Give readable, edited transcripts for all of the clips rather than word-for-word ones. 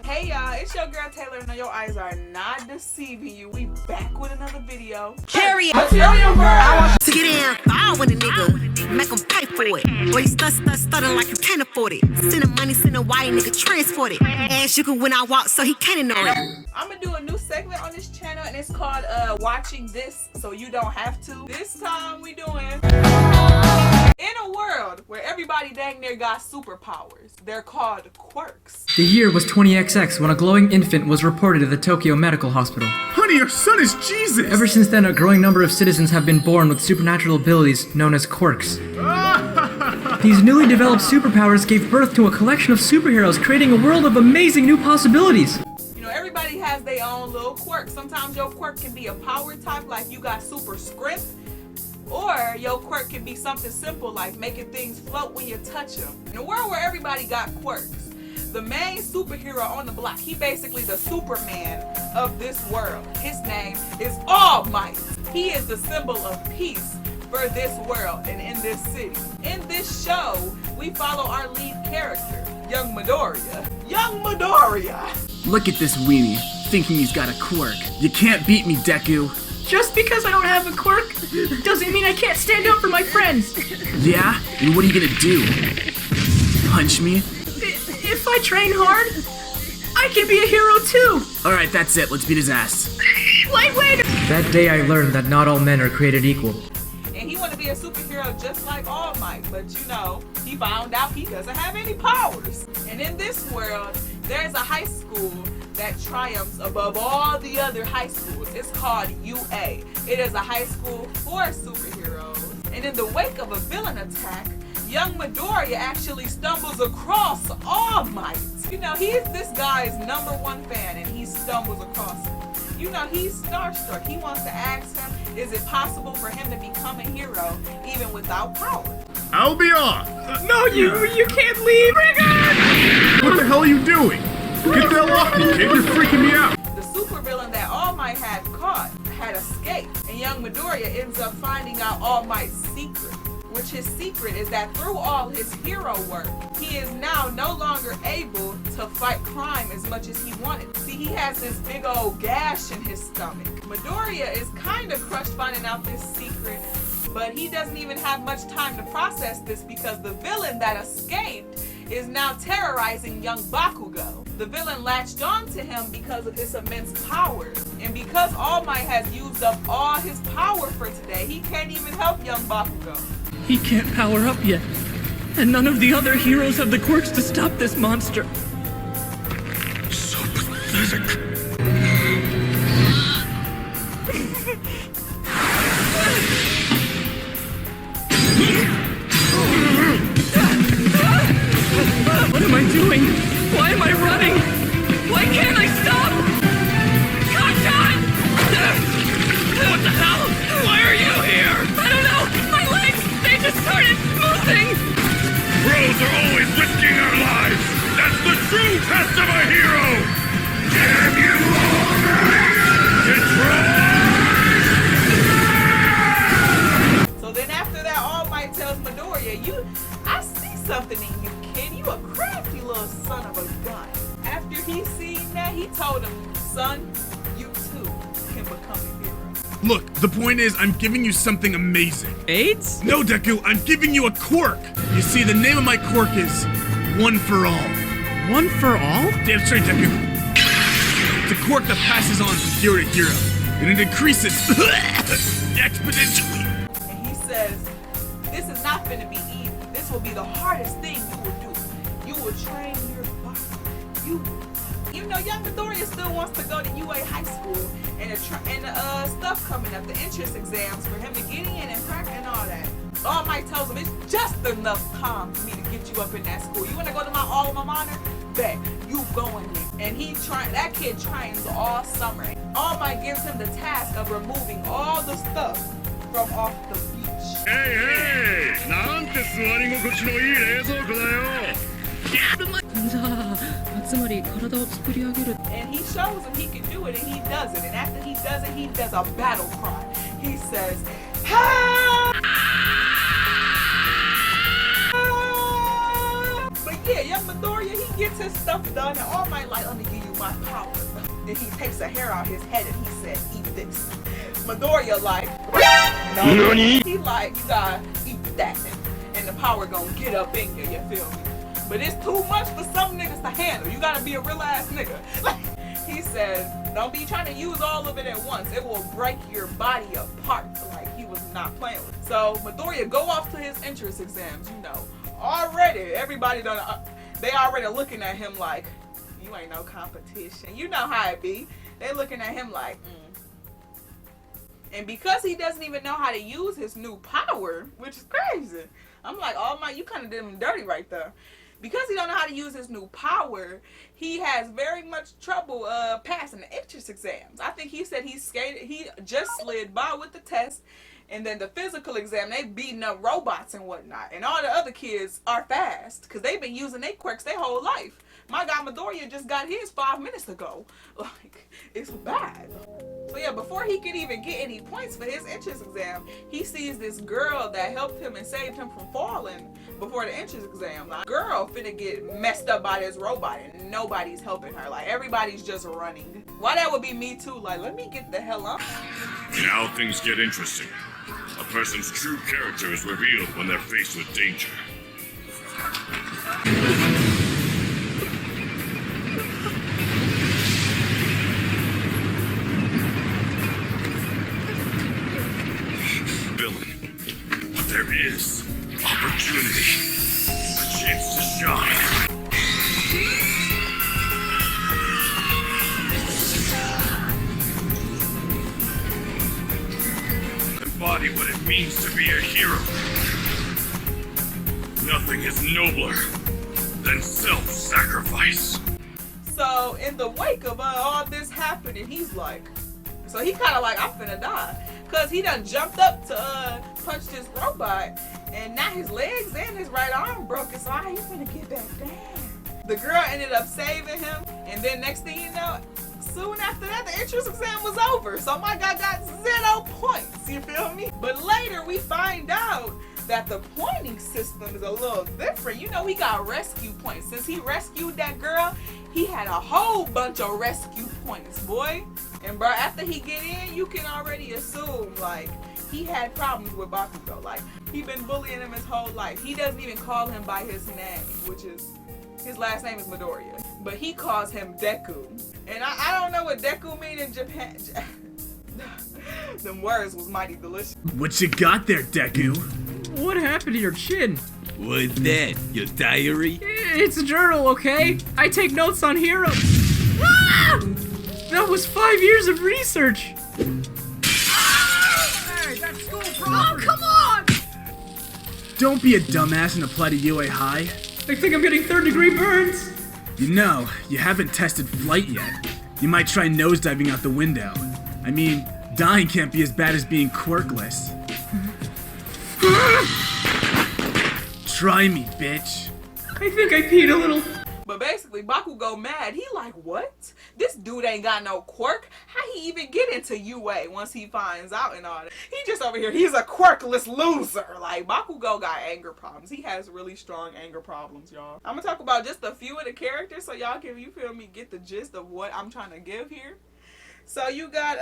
Hey y'all, it's your girl Taylor. No, your eyes are not deceiving you. We back with another video. Carry Material girl. to get in, I want a nigga, make him pay for it. Or you stuttering like you can't afford it. Send him money, send a white nigga, transport it. Ass you can when I walk, so he can't ignore it. I'm gonna do a new segment on this channel, and it's called Watching This So You Don't Have To. This time we doing in a world where everybody dang near got superpowers. They're called quirks. The year was 20XX when a glowing infant was reported at the Tokyo Medical Hospital. Honey, your son is Jesus! Ever since then, a growing number of citizens have been born with supernatural abilities known as quirks. These newly developed superpowers gave birth to a collection of superheroes, creating a world of amazing new possibilities. You know, everybody has their own little quirk. Sometimes your quirk can be a power type, like you got super strength. Or your quirk can be something simple like making things float when you touch them. In a world where everybody got quirks, the main superhero on the block, he basically the Superman of this world. His name is All Might. He is the symbol of peace for this world and in this city. In this show, we follow our lead character, Young Midoriya. Young Midoriya! Look at this weenie, thinking he's got a quirk. You can't beat me, Deku. Just because I don't have a quirk doesn't mean I can't stand up for my friends. Yeah? And what are you gonna do? Punch me? If I train hard, I can be a hero too. Alright, that's it. Let's beat his ass. Wait. That day I learned that not all men are created equal. And he wanted to be a superhero just like All Might, but you know, he found out he doesn't have any powers. And in this world, there's a high school that triumphs above all the other high schools. It's called UA. It is a high school for superheroes. And in the wake of a villain attack, Young Midoriya actually stumbles across All Might. You know, he's this guy's #1 fan, and he stumbles across him. You know, he's starstruck. He wants to ask him, is it possible for him to become a hero even without power? I'll be off! No, you can't leave. What the hell are you doing? Get the hell off me, kid! You're freaking me out! The supervillain that All Might had caught had escaped, and Young Midoriya ends up finding out All Might's secret. Which his secret is that through all his hero work, he is now no longer able to fight crime as much as he wanted. See, he has this big old gash in his stomach. Midoriya is kind of crushed finding out this secret, but he doesn't even have much time to process this because the villain that escaped is now terrorizing young Bakugo. The villain latched on to him because of his immense power. And because All Might has used up all his power for today, he can't even help young Bakugo. He can't power up yet, and none of the other heroes have the quirks to stop this monster. So pathetic. What am I doing? Why am I running? Why can't I stop? Kacchan! What the hell? Why are you here? I don't know! My legs! They just started moving! Bros are always risking our lives! That's the true test of a hero! Damn you all! So then after that, All Might tells Midoriya, I see something in you, kid. You a crafty little son of a gun. After he seen that, he told him, son, you too can become a hero. Look, the point is, I'm giving you something amazing. AIDS? No, Deku, I'm giving you a quirk! You see, the name of my quirk is One for All. One for all? Damn straight, Deku. It's a quirk that passes on from hero to hero, and it increases exponentially. And he says, this is not going to be easy. This will be the hardest thing you will do. You will train your body. Even though Young Midoriya still wants to go to UA High School and stuff coming up, the entrance exams for him to get in and practice and all that. All Might tells him it's just enough time for me to get you up in that school. You want to go to my alma mater? Bet you going there. And that kid trains all summer. All Might gives him the task of removing all the stuff from off the beach. Hey! なんて座り心地のいい冷蔵庫だよ! じゃあ、つまり体を作り上げる。 And he shows him he can do it, and he does it. And after he does it, he does a battle cry. He says, "Ha!" But yeah, Young Midoriya, he gets his stuff done, and All Might like, let me give you my power. Then he takes a hair out his head and he said, eat this. Midoriya like, no. He like, you gotta eat that. And the power gonna get up in you, you feel me? But it's too much for some niggas to handle. You gotta be a real ass nigga. Like, he said, don't be trying to use all of it at once. It will break your body apart. Like, he was not playing with it. So Midoriya go off to his entrance exams, you know. Already, everybody done, they already looking at him like, you ain't no competition. You know how it be. They looking at him like, And because he doesn't even know how to use his new power, which is crazy. I'm like, oh my, you kind of did him dirty right there. Because he don't know how to use his new power, he has very much trouble passing the entrance exams. I think he said he just slid by with the test, and then the physical exam, they beating up robots and whatnot. And all the other kids are fast, because they've been using their quirks their whole life. My guy Midoriya just got his 5 minutes ago. Like, it's bad. So yeah, before he could even get any points for his entrance exam, he sees this girl that helped him and saved him from falling before the entrance exam. Like, girl finna get messed up by this robot and nobody's helping her. Like, everybody's just running. Why that would be me too. Like, let me get the hell up. Now things get interesting. A person's true character is revealed when they're faced with danger. There is opportunity, a chance to shine. Embody what it means to be a hero. Nothing is nobler than self-sacrifice. So in the wake of all this happening, he's like, so he kind of like, I'm finna die. Because he done jumped up to punch this robot, and now his legs and his right arm broken, so he's gonna get back down. The girl ended up saving him, and then next thing you know, soon after that, the entrance exam was over. So my guy got 0 points, you feel me? But later we find out that the pointing system is a little different. You know, he got rescue points. Since he rescued that girl, he had a whole bunch of rescue points, boy. And bro, after he get in, you can already assume, like, he had problems with Bakugo. Like, he been bullying him his whole life. He doesn't even call him by his name, which is, his last name is Midoriya. But he calls him Deku. And I don't know what Deku mean in Japan. Them words was mighty delicious. What you got there, Deku? What happened to your chin? What's that? Your diary? It's a journal, okay? I take notes on heroes. Ah! That was 5 years of research. Hey, that's school property. Oh, come on! Don't be a dumbass and apply to UA High. I think I'm getting 3rd-degree burns. You know, you haven't tested flight yet. You might try nosediving out the window. I mean, dying can't be as bad as being quirkless. Try me, bitch. I think I peed a little. But basically, Bakugo mad. He like, what? This dude ain't got no quirk. How he even get into UA once he finds out and all that? He just over here, he's a quirkless loser. Like, Bakugo got anger problems. He has really strong anger problems, y'all. I'm gonna talk about just a few of the characters so y'all can, you feel me, get the gist of what I'm trying to give here. So you got,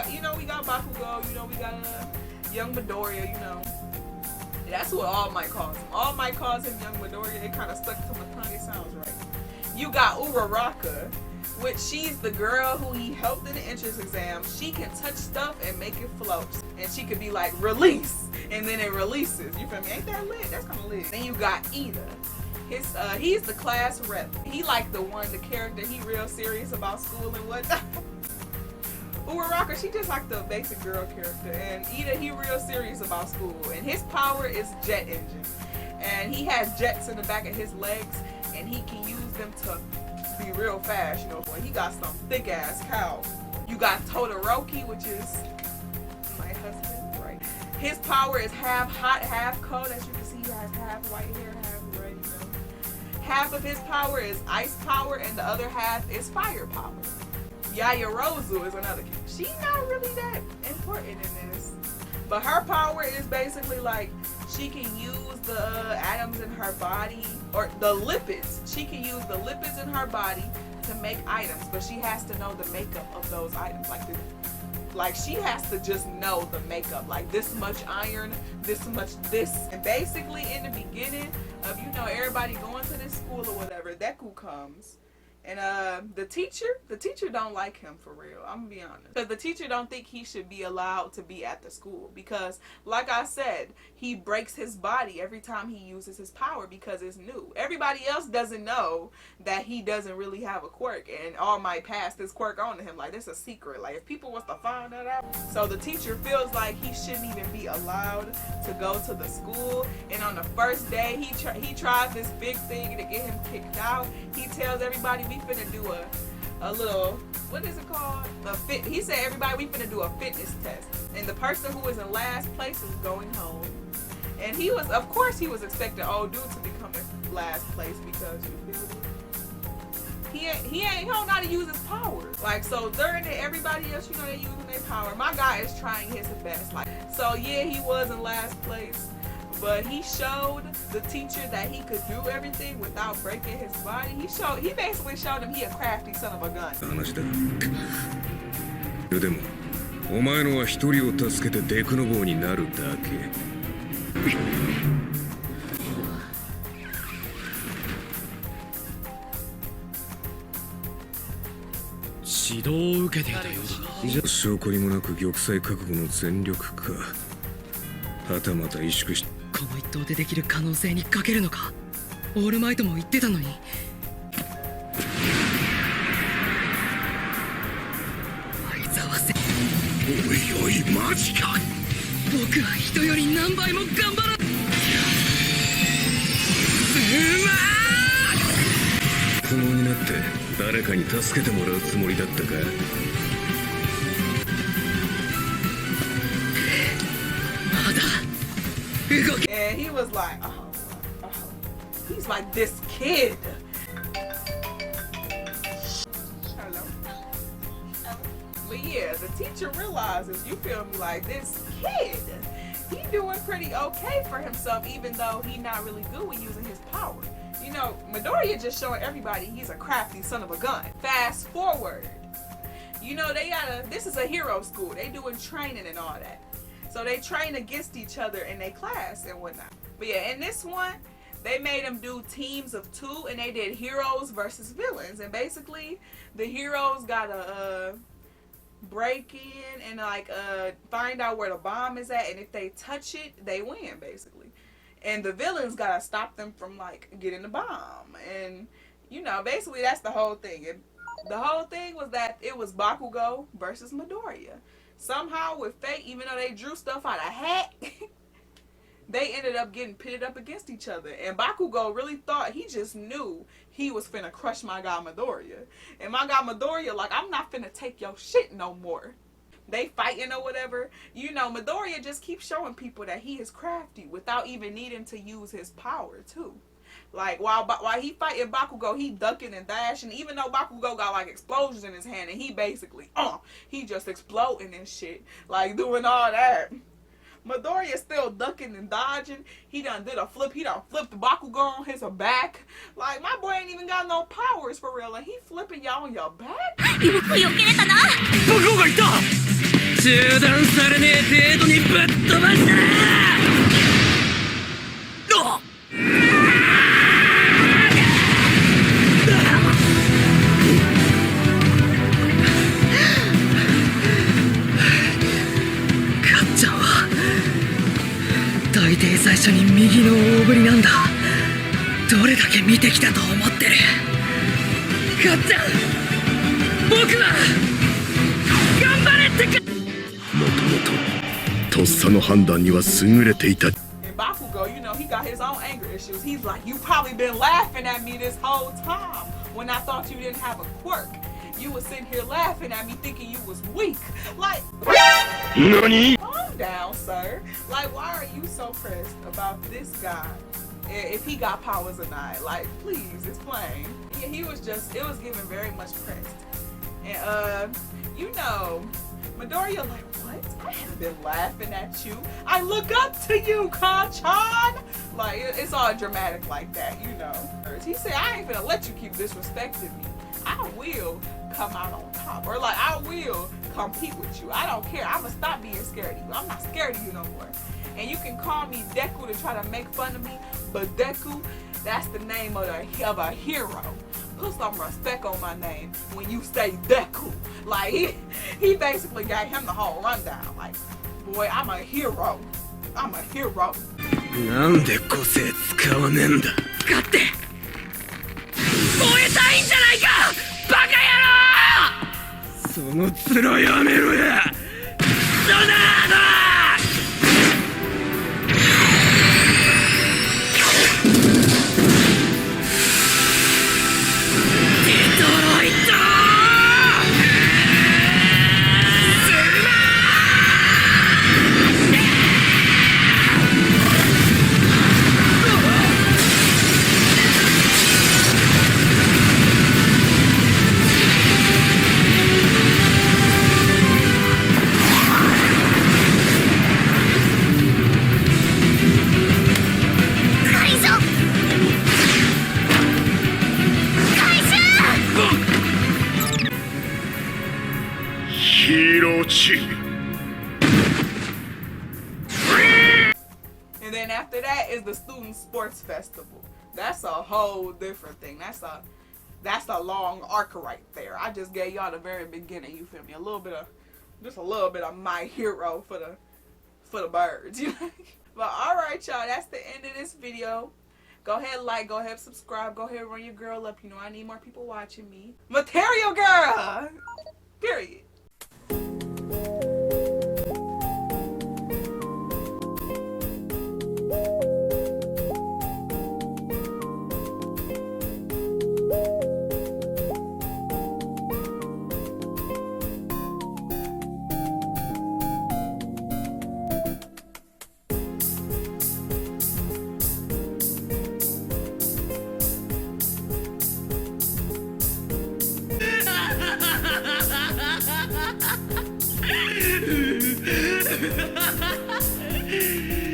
you know, we got Bakugo, you know, we got young Midoriya, you know. That's what All Might calls him. All Might calls him young Midoriya. It kind of stuck to my tongue. It sounds right. You got Uraraka, which she's the girl who he helped in the entrance exam. She can touch stuff and make it float. And she could be like, release. And then it releases. You feel me? Ain't that lit? That's kind of lit. Then you got Ida. He's the class rep. He like the character, he real serious about school and whatnot. Uraraka, she just like the basic girl character, and Ida, he real serious about school, and his power is jet engine, and he has jets in the back of his legs, and he can use them to be real fast, you know, when he got some thick ass cow. You got Todoroki, which is my husband, right? His power is half hot, half cold. As you can see, he has half white hair, half red, you know. Half of his power is ice power, and the other half is fire power. Yayarozu is another kid. She's not really that important in this. But her power is basically like, she can use the atoms in her body, or the lipids. She can use the lipids in her body to to make items, but she has to know the makeup of those items. Like she has to just know the makeup, like this much iron, this much this. And basically in the beginning of, you know, everybody going to this school or whatever, Deku comes. And the teacher don't like him, for real. I'm gonna be honest. Because the teacher don't think he should be allowed to be at the school. Because, like I said, he breaks his body every time he uses his power because it's new. Everybody else doesn't know that he doesn't really have a quirk. And All Might passed this quirk on to him. Like, this is a secret. Like, if people was to find that out. So the teacher feels like he shouldn't even be allowed to go to the school. And on the first day, he tries this big thing to get him kicked out. He tells everybody, we finna do a little, what is it called? He said, everybody, we finna do a fitness test. And the person who is in last place is going home. And he was, of course, he was expecting old dude to become in last place because he don't know how to use his powers. Like, so during it, everybody else, you know, they're using their power. My guy is trying his best. Like, so yeah, he was in last place. But he showed the teacher that he could do everything without breaking his body. He basically showed him he a crafty son of a gun. 話だ。でも、お前のは一人を助けてデクノボーになるだけ。指導を受けていたようだ。じゃあ証拠にもなく玉砕覚悟の全力か。はたまた萎縮し。この一投でできる可能性にかけるのか。オールマイトも言ってたのに。相沢せ。おいおい、マジか。僕は人より何倍も頑張ら。不能になって誰かに助けてもらうつもりだったか。まだ。And he was like, he's like this kid. Hello. But yeah, the teacher realizes, you feel me, like this kid, he doing pretty okay for himself, even though he not really good with using his power. You know, Midoriya just showing everybody he's a crafty son of a gun. Fast forward, you know, this is a hero school. They doing training and all that. So they train against each other in their class and whatnot. But yeah, in this one, they made them do teams of 2 and they did heroes versus villains. And basically, the heroes gotta break in and like find out where the bomb is at. And if they touch it, they win basically. And the villains gotta stop them from like getting the bomb. And you know, basically that's the whole thing. The whole thing was that it was Bakugo versus Midoriya. Somehow with fate, even though they drew stuff out of a hat, they ended up getting pitted up against each other. And Bakugo really thought, he just knew he was finna crush my guy Midoriya. And my guy Midoriya, like, I'm not finna take your shit no more. They fighting or whatever. You know, Midoriya just keeps showing people that he is crafty without even needing to use his power too. Like, while he fighting Bakugo, he ducking and dashing. Even though Bakugo got, like, explosions in his hand. And he basically, he just exploding and shit. Like, doing all that. Midoriya still ducking and dodging. He done did a flip. He done flipped Bakugo on his back. Like, my boy ain't even got no powers for real. And he flipping y'all on your back? 僕がいた。中断されねえ程度にぶっ飛ばした。大抵最初に右の大振りなんだ。どれだけ見てきたと思ってる。かっちゃん、僕は頑張れってか。もともととっさの判断には優れていた。 And Bakugo, you know, he got his own anger issues. He's like, you probably been laughing at me this whole time when I thought you didn't have a quirk. You was sitting here laughing at me thinking you was weak. Like, NANI? calm down, sir. Like, why are you so pressed about this guy? If he got powers or not? Like, please, it's plain. Yeah, he was just, it was giving very much pressed. And, you know, Midoriya like, what? I haven't been laughing at you. I look up to you, Kanchan. Like, it's all dramatic like that, you know. He said, I ain't gonna let you keep disrespecting me. I will come out on top. Or like, I will compete with you. I don't care. I'm gonna stop being scared of you. I'm not scared of you no more. And you can call me Deku to try to make fun of me, but Deku, that's the name of a hero. Put some respect on my name when you say Deku. Like, he basically gave him the whole rundown. Like, boy, I'm a hero. I'm a hero. なんで個性使わねえんだ。使って燃えたいんじゃないかバカ野郎。その面やめろや。ソナード。And then after that is the student sports festival. That's a whole different thing. That's a long arc right there. I just gave y'all the very beginning, you feel me? Just a little bit of my hero for the birds, you know? But alright y'all, that's the end of this video. Go ahead, like, go ahead, subscribe, go ahead, run your girl up. You know I need more people watching me. Material girl! Period.